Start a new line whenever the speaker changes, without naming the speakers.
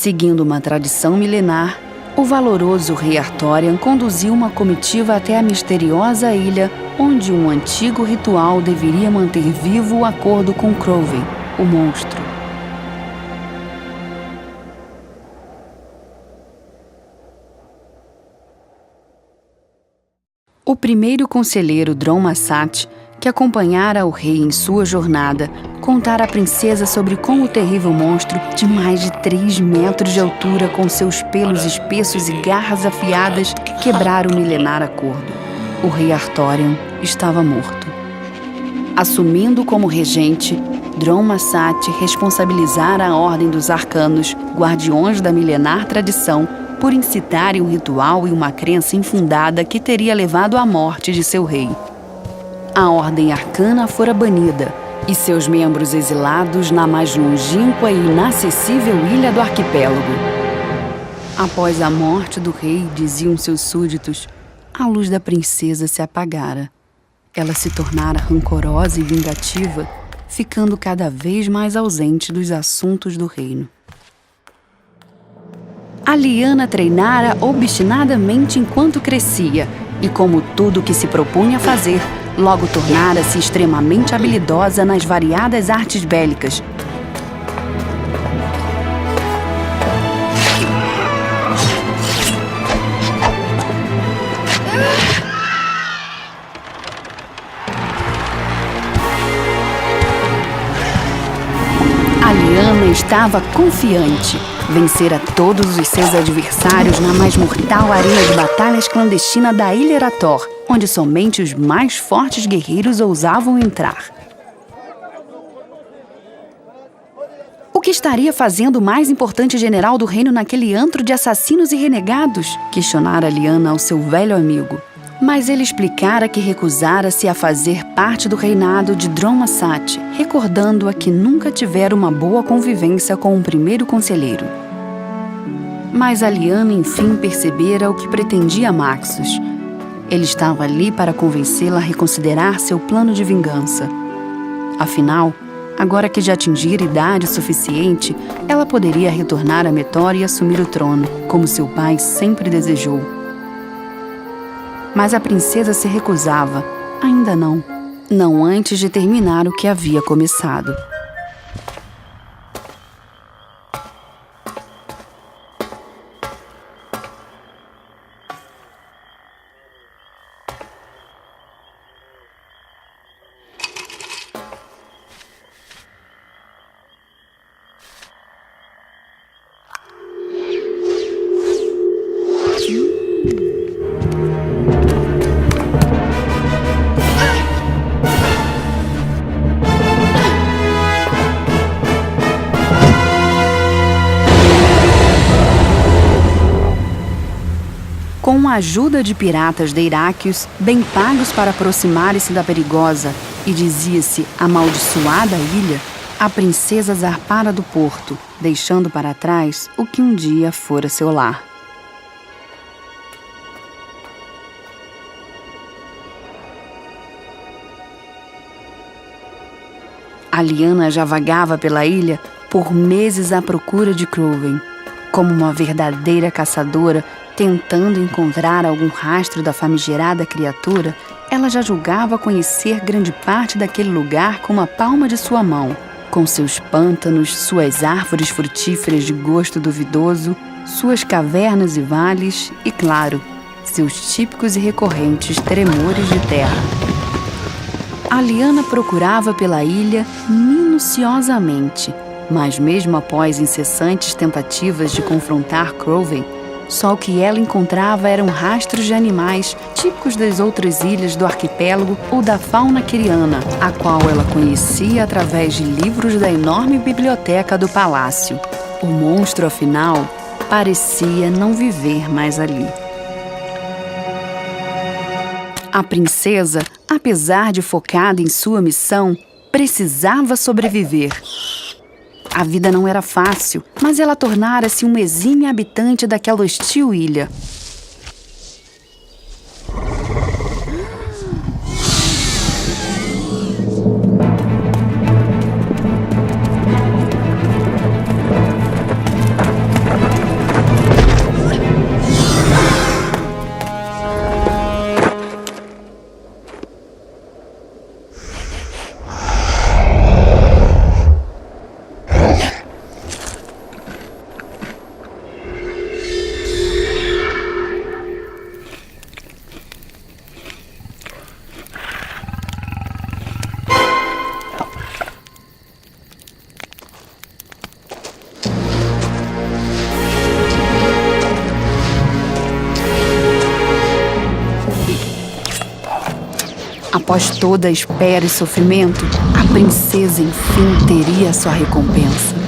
Seguindo uma tradição milenar, o valoroso rei Arthurian conduziu uma comitiva até a misteriosa ilha onde um antigo ritual deveria manter vivo o acordo com Crowven, o monstro. O primeiro conselheiro Dron-Massat, que acompanhara o rei em sua jornada, contara à princesa sobre como o terrível monstro, de mais de 3 metros de altura, com seus pelos espessos e garras afiadas, quebrara o milenar acordo. O rei Arthurian estava morto. Assumindo como regente, Dron-Massat responsabilizara a Ordem dos Arcanos, guardiões da milenar tradição, por incitarem um ritual e uma crença infundada que teria levado à morte de seu rei. A Ordem Arcana fora banida, e seus membros exilados na mais longínqua e inacessível ilha do arquipélago. Após a morte do rei, diziam seus súditos, a luz da princesa se apagara. Ela se tornara rancorosa e vingativa, ficando cada vez mais ausente dos assuntos do reino. A Lyanna treinara obstinadamente enquanto crescia, e como tudo que se propunha fazer, logo tornara-se extremamente habilidosa nas variadas artes bélicas. A Lyanna estava confiante. Vencera todos os seus adversários na mais mortal arena de batalhas clandestina da Ilha Erator, onde somente os mais fortes guerreiros ousavam entrar. O que estaria fazendo o mais importante general do reino naquele antro de assassinos e renegados? Questionara Lyanna ao seu velho amigo. Mas ele explicara que recusara-se a fazer parte do reinado de Dron-Massat, recordando-a que nunca tivera uma boa convivência com o primeiro conselheiro. Mas a Lyanna enfim percebera o que pretendia Maxus. Ele estava ali para convencê-la a reconsiderar seu plano de vingança. Afinal, agora que já atingira idade suficiente, ela poderia retornar a Metor e assumir o trono, como seu pai sempre desejou. Mas a princesa se recusava. Ainda não. Não antes de terminar o que havia começado. Com a ajuda de piratas deiráqueos, bem pagos para aproximarem-se da perigosa e dizia-se amaldiçoada ilha, a princesa zarpara do porto, deixando para trás o que um dia fora seu lar. A Lyanna já vagava pela ilha por meses à procura de Crowven, como uma verdadeira caçadora. Tentando encontrar algum rastro da famigerada criatura, ela já julgava conhecer grande parte daquele lugar com a palma de sua mão, com seus pântanos, suas árvores frutíferas de gosto duvidoso, suas cavernas e vales e, claro, seus típicos e recorrentes tremores de terra. A Lyanna procurava pela ilha minuciosamente, mas mesmo após incessantes tentativas de confrontar Crowven, só o que ela encontrava eram rastros de animais típicos das outras ilhas do arquipélago ou da fauna quiriana, a qual ela conhecia através de livros da enorme biblioteca do palácio. O monstro, afinal, parecia não viver mais ali. A princesa, apesar de focada em sua missão, precisava sobreviver. A vida não era fácil, mas ela tornara-se uma exímia habitante daquela hostil ilha. Após toda a espera e sofrimento, a princesa enfim teria sua recompensa.